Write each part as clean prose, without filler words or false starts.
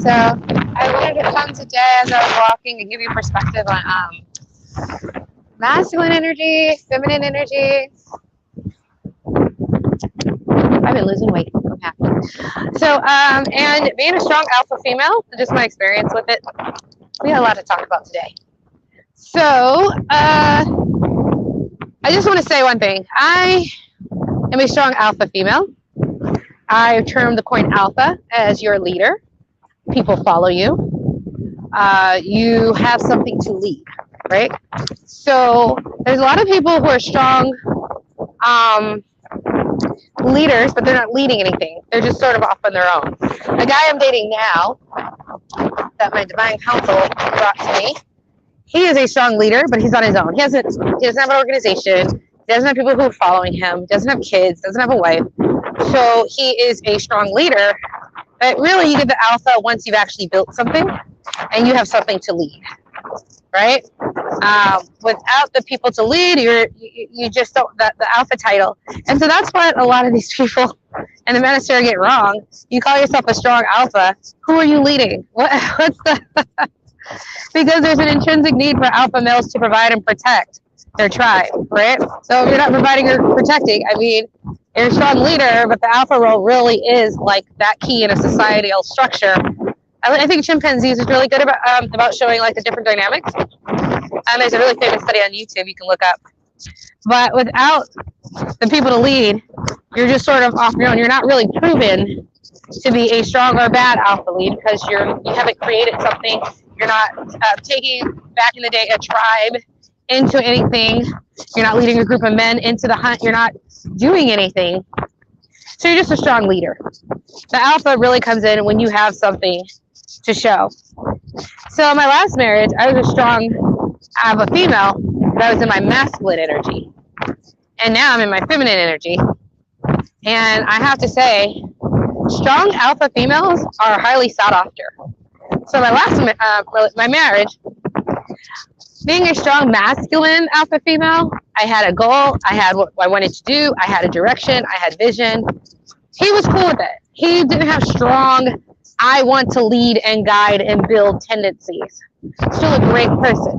So I wanted to come today as I was walking and give you perspective on masculine energy, feminine energy. I've been losing weight. I'm happy. So, and being a strong alpha female, just my experience with it. We got a lot to talk about today. So, I just want to say one thing. I am a strong alpha female. I term the coin alpha as your leader. People follow you. You have something to lead, right? So there's a lot of people who are strong leaders, but they're not leading anything. They're just sort of off on their own. The guy I'm dating now, that my divine counsel brought to me, he is a strong leader, but he's on his own. He doesn't have an organization. He doesn't have people who are following him. Doesn't have kids. Doesn't have a wife. So he is a strong leader. But really, you get the alpha once you've actually built something and you have something to lead, right? Without the people to lead, you just don't, the alpha title. And so that's what a lot of these people and the minister get wrong. You call yourself a strong alpha. Who are you leading? What's the... Because there's an intrinsic need for alpha males to provide and protect their tribe, right? So if you're not providing or protecting, I mean, you're a strong leader, but the alpha role really is like that key in a societal structure. I think chimpanzees is really good about showing like the different dynamics. And there's a really famous study on YouTube you can look up. But without the people to lead, you're just sort of off your own. You're not really proven to be a strong or bad alpha lead because you haven't created something. You're not taking, back in the day, a tribe into anything. You're not leading a group of men into the hunt. You're not doing anything. So you're just a strong leader. The alpha really comes in when you have something to show. So in my last marriage, I was a strong alpha female, but I was in my masculine energy. And now I'm in my feminine energy. And I have to say, strong alpha females are highly sought after. So my last my marriage, being a strong masculine alpha female, I had a goal. I had what I wanted to do. I had a direction. I had vision. He was cool with it. He didn't have strong, I want to lead and guide and build tendencies. Still a great person.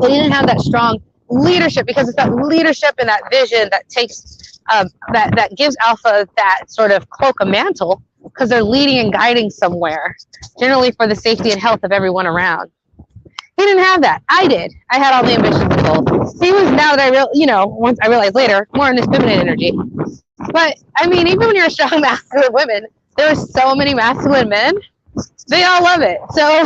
But he didn't have that strong leadership because it's that leadership and that vision that takes, that gives alpha that sort of cloak a mantle because they're leading and guiding somewhere, generally for the safety and health of everyone around. He didn't have that. I did. I had all the ambitions and goals. He was, now that once I realized later, more in this feminine energy. But I mean, even when you're a strong masculine woman, there are so many masculine men. They all love it. So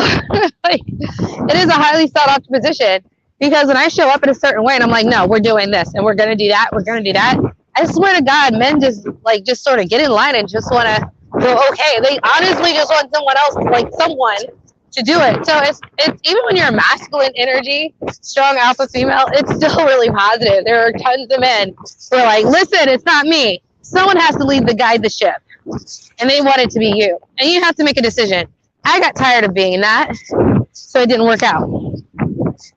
like, it is a highly sought after position. Because when I show up in a certain way and I'm like, no, we're doing this and we're going to do that, we're going to do that. I swear to God, men just sort of get in line and just want to go, okay. They honestly just want someone else, like someone to do it. So it's even when you're a masculine energy, strong alpha female, it's still really positive. There are tons of men who are like, listen, it's not me. Someone has to lead guide the ship. And they want it to be you. And you have to make a decision. I got tired of being that, so it didn't work out.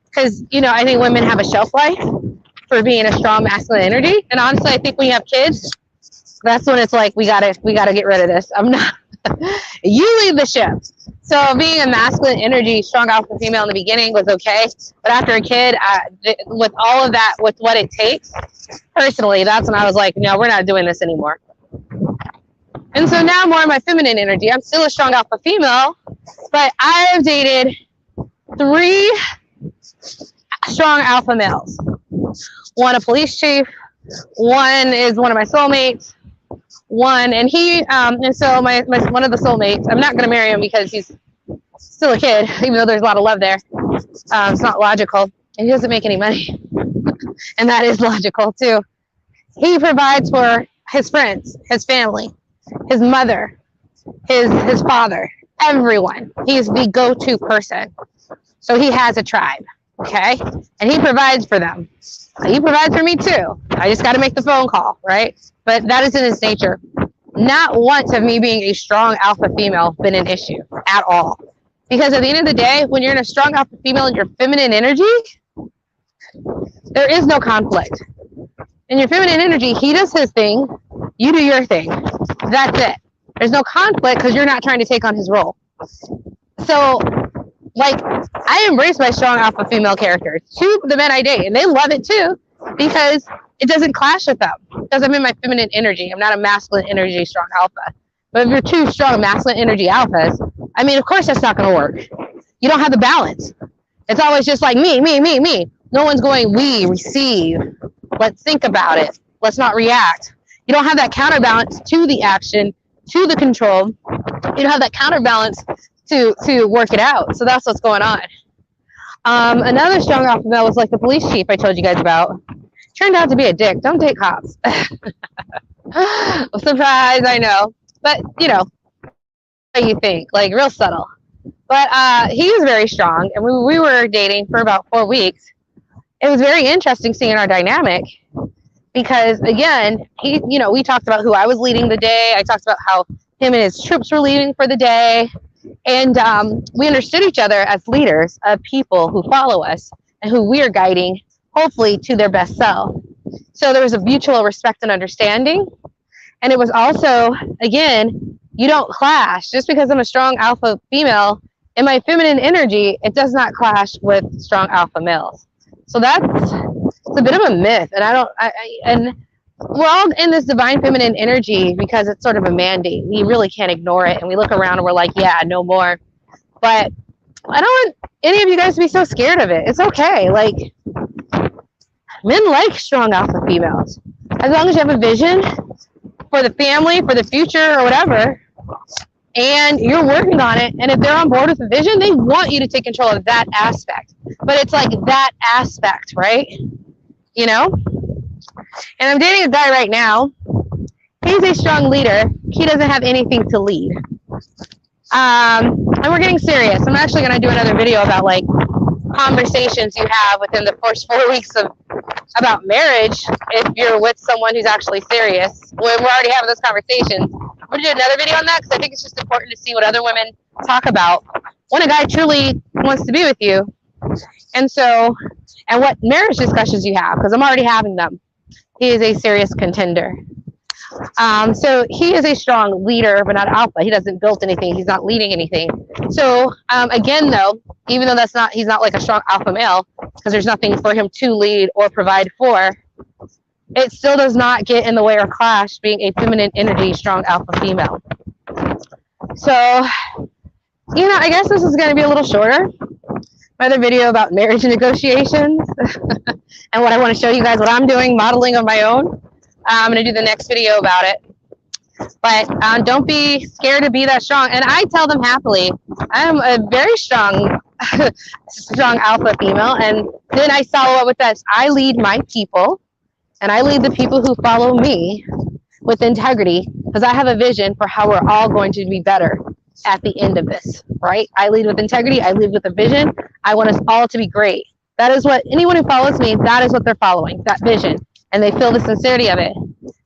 Because, I think women have a shelf life for being a strong masculine energy. And honestly, I think when you have kids, that's when it's like, we gotta get rid of this. I'm not, you lead the ship. So being a masculine energy, strong alpha female in the beginning was okay. But after a kid, with all of that, with what it takes, personally, that's when I was like, no, we're not doing this anymore. And so now more of my feminine energy. I'm still a strong alpha female, but I've dated 3 strong alpha males. One a police chief, one is one of my soulmates, and so my one of the soulmates, I'm not going to marry him because he's still a kid, even though there's a lot of love there. It's not logical, and he doesn't make any money. And that is logical too. He provides for his friends, his family, his mother, his father, everyone. He's the go-to person. So he has a tribe, okay? And he provides for them. He provides for me too. I just got to make the phone call, right? But that is in his nature. Not once have me being a strong alpha female been an issue at all. Because at the end of the day, when you're in a strong alpha female and your feminine energy, there is no conflict. In your feminine energy, he does his thing, you do your thing. That's it. There's no conflict because you're not trying to take on his role. So, I embrace my strong alpha female characters to the men I date, and they love it too because it doesn't clash with them. Because I'm in my feminine energy. I'm not a masculine energy strong alpha. But if you're 2 strong masculine energy alphas, I mean, of course that's not going to work. You don't have the balance. It's always just like me. No one's going, we receive. Let's think about it. Let's not react. You don't have that counterbalance to the action, to the control. You don't have that counterbalance to work it out. So that's what's going on. Another strong alpha male was like the police chief I told you guys about. Turned out to be a dick. Don't date cops. Surprise, I know. But, what you think, real subtle. But he was very strong, and we were dating for about 4 weeks. It was very interesting seeing our dynamic because, again, we talked about who I was leading the day. I talked about how him and his troops were leading for the day. And we understood each other as leaders of people who follow us and who we are guiding, hopefully, to their best self. So there was a mutual respect and understanding. And it was also, again, you don't clash. Just because I'm a strong alpha female, in my feminine energy, it does not clash with strong alpha males. So it's a bit of a myth. And we're all in this divine feminine energy because it's sort of a mandate. We really can't ignore it. And we look around and we're like, yeah, no more. But I don't want any of you guys to be so scared of it. It's okay. Men like strong alpha females. As long as you have a vision for the family, for the future, or whatever, and you're working on it, and if they're on board with the vision, they want you to take control of that aspect. But it's like that aspect, right? And I'm dating a guy right now. He's a strong leader. He doesn't have anything to lead. And we're getting serious. I'm actually going to do another video about conversations you have within the first 4 weeks about marriage if you're with someone who's actually serious. We're already having those conversations. We're going to do another video on that because I think it's just important to see what other women talk about when a guy truly wants to be with you. And what marriage discussions you have, because I'm already having them. He is a serious contender. So he is a strong leader, but not alpha. He doesn't build anything. He's not leading anything. So again, though, even though he's not like a strong alpha male, because there's nothing for him to lead or provide for, it still does not get in the way or clash being a feminine energy, strong alpha female. So, I guess this is going to be a little shorter. Another video about marriage negotiations and what I want to show you guys what I'm doing, modeling on my own. I'm going to do the next video about it. But don't be scared to be that strong. And I tell them happily, I'm a very strong strong alpha female. And then I follow up with this. I lead my people, and I lead the people who follow me with integrity, because I have a vision for how we're all going to be better at the end of this, right? I lead with integrity. I lead with a vision. I want us all to be great. That is what anyone who follows me, that is what they're following, that vision. And they feel the sincerity of it.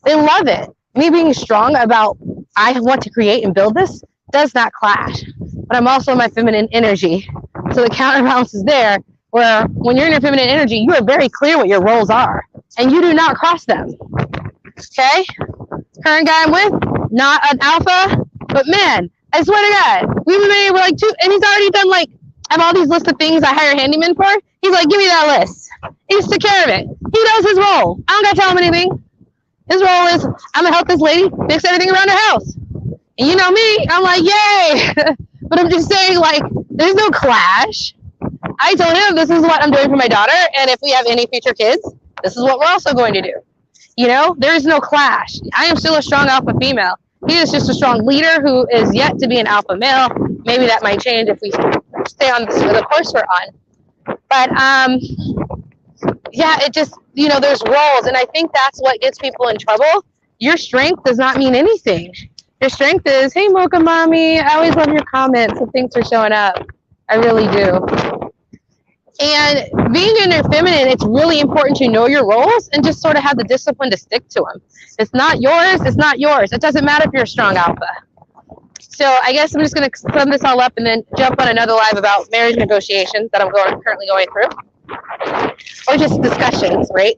They love it. Me being strong about I want to create and build this does not clash. But I'm also in my feminine energy. So the counterbalance is there, where when you're in your feminine energy, you are very clear what your roles are. And you do not cross them. Okay? Current guy I'm with, not an alpha, but man, I swear to God, we've been married for like 2, and he's already done like, I have all these lists of things I hire handyman for. He's like, give me that list. He just took care of it. He knows his role. I don't gotta tell him anything. His role is, I'm gonna help this lady fix everything around her house. And you know me, I'm like, yay. But I'm just saying, like, there's no clash. I told him this is what I'm doing for my daughter, and if we have any future kids, this is what we're also going to do. You know, there is no clash. I am still a strong alpha female. He is just a strong leader who is yet to be an alpha male. Maybe that might change if we stay on the course we're on. But yeah, it just, you know, there's roles, and I think that's what gets people in trouble. Your strength does not mean anything. Your strength is, hey, Mocha Mommy, I always love your comments, so thanks for showing up. I really do. And being in your feminine, it's really important to know your roles and just sort of have the discipline to stick to them. It's not yours. It's not yours. It doesn't matter if you're a strong alpha. So I guess I'm just going to sum this all up and then jump on another live about marriage negotiations that I'm currently going through. Or just discussions, right?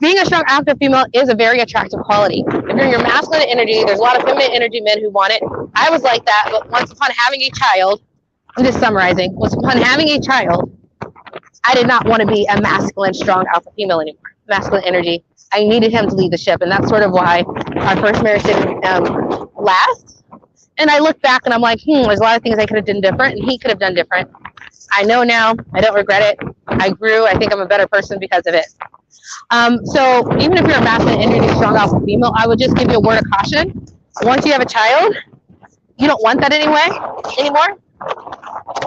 Being a strong alpha female is a very attractive quality. If you're in your masculine energy, there's a lot of feminine energy men who want it. I was like that, but once upon having a child, I'm just summarizing, once upon having a child, I did not want to be a masculine, strong alpha female anymore. Masculine energy. I needed him to lead the ship, and that's sort of why our first marriage didn't last. And I look back and I'm like, there's a lot of things I could have done different, and he could have done different. I know now. I don't regret it. I grew. I think I'm a better person because of it. So even if you're a masculine energy, strong alpha female, I would just give you a word of caution. Once you have a child, you don't want that anymore.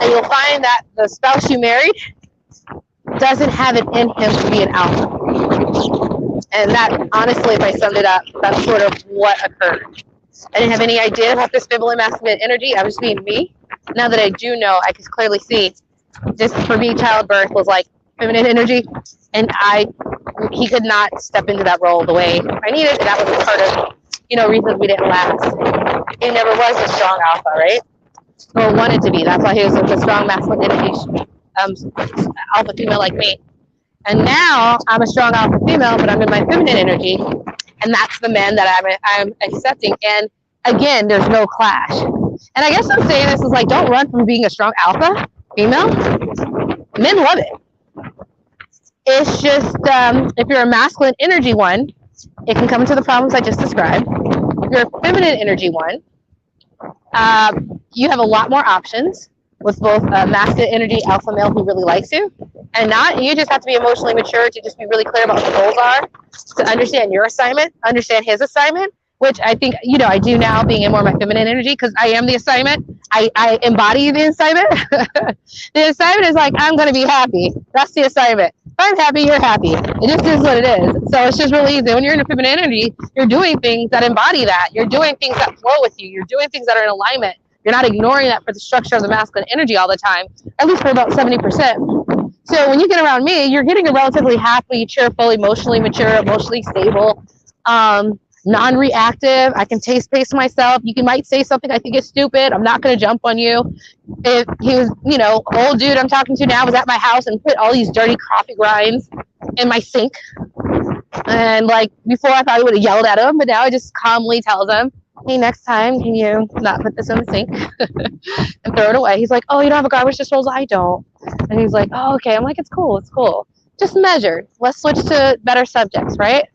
And you'll find that the spouse you married doesn't have it in him to be an alpha. And that, honestly, if I summed it up, that's sort of what occurred. I didn't have any idea about this feminine masculine energy. I was being me. Now that I do know, I can clearly see, just for me, childbirth was like feminine energy, and he could not step into that role the way I needed, and that was part of, reasons we didn't last. He never was a strong alpha, right? Or wanted to be. That's why he was such a strong masculine energy, alpha female like me. And now I'm a strong alpha female, but I'm in my feminine energy, and that's the men that I'm accepting. And again, there's no clash. And I guess I'm saying this is like, don't run from being a strong alpha female. Men love it. It's just, if you're a masculine energy one, it can come into the problems I just described. If you're a feminine energy one, you have a lot more options with both a masculine energy alpha male who really likes you, and not. You just have to be emotionally mature to just be really clear about what the goals are, to understand your assignment, understand his assignment, which I think, I do now, being in more of my feminine energy, because I am the assignment. I embody the assignment. The assignment is like, I'm going to be happy. That's the assignment. If I'm happy, you're happy. It just is what it is. So it's just really easy. When you're in a feminine energy, you're doing things that embody that. You're doing things that flow with you. You're doing things that are in alignment. You're not ignoring that for the structure of the masculine energy all the time, at least for about 70%. So when you get around me, you're getting a relatively happy, cheerful, emotionally mature, emotionally stable, non-reactive. I can pace myself. You might say something I think is stupid. I'm not going to jump on you. If he was, old dude I'm talking to now was at my house and put all these dirty coffee grinds in my sink. And like before I thought I would have yelled at him, but now I just calmly tells him, hey, next time, can you not put this in the sink and throw it away? He's like, oh, you don't have a garbage disposal? I don't. And he's like, oh, okay. I'm like, it's cool. It's cool. Just measured. Let's switch to better subjects, right?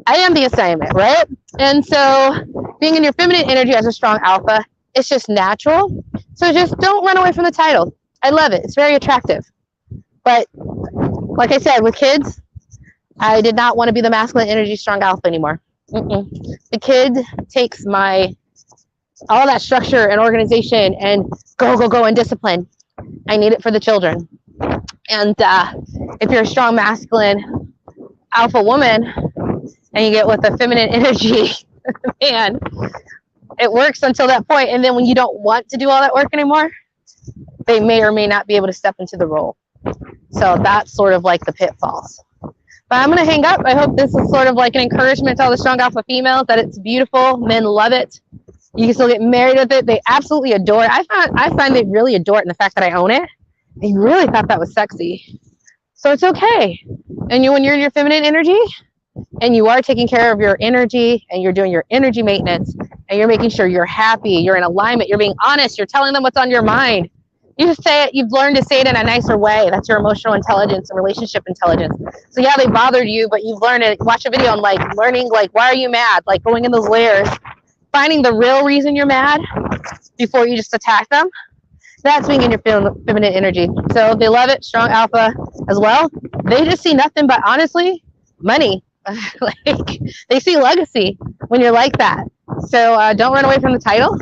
I am the assignment, right? And so being in your feminine energy as a strong alpha, it's just natural. So just don't run away from the title. I love it. It's very attractive. But like I said, with kids, I did not want to be the masculine energy strong alpha anymore. The kid takes my all that structure and organization and go and discipline. I need it for the children. And if you're a strong masculine alpha woman and you get with a feminine energy man, it works until that point. And then when you don't want to do all that work anymore, they may or may not be able to step into the role. So that's sort of like the pitfalls. But I'm going to hang up. I hope this is sort of like an encouragement to all the strong alpha females that it's beautiful. Men love it. You can still get married with it. They absolutely adore it. I find they really adore it in the fact that I own it. They really thought that was sexy. So it's okay. And when you're in your feminine energy and you are taking care of your energy and you're doing your energy maintenance and you're making sure you're happy, you're in alignment, you're being honest, you're telling them what's on your mind. You just say it, you've learned to say it in a nicer way. That's your emotional intelligence and relationship intelligence. So yeah, they bothered you, but you've learned it. Watch a video on like learning, like, why are you mad? Like going in those layers, finding the real reason you're mad before you just attack them. That's being in your feminine energy. So they love it, strong alpha as well. They just see nothing but, honestly, money. Like they see legacy when you're like that. So don't run away from the title.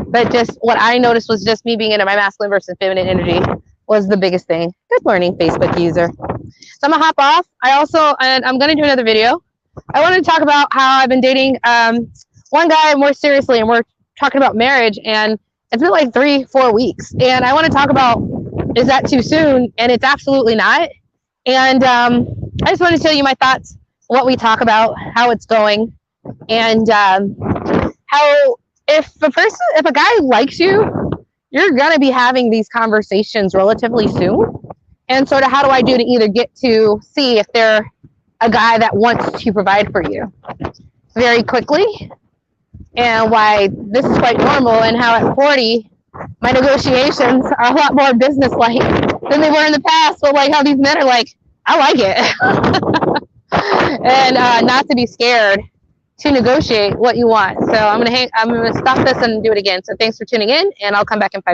But just what I noticed was just me being in my masculine versus feminine energy was the biggest thing. Good morning, Facebook user. So I'm gonna hop off. And I'm gonna do another video. I wanted to talk about how I've been dating one guy more seriously, and we're talking about marriage, and it's been like 3-4 weeks. And I want to talk about, is that too soon? And it's absolutely not. And I just want to tell you my thoughts, what we talk about, how it's going, and how if a guy likes you, you're going to be having these conversations relatively soon. And sort of how do I do to either get to see if they're a guy that wants to provide for you very quickly, and why this is quite normal, and how at 40, my negotiations are a lot more business-like than they were in the past. But like how these men are like, I like it. And not to be scared to negotiate what you want. So I'm gonna stop this and do it again. So thanks for tuning in, and I'll come back in 5 minutes.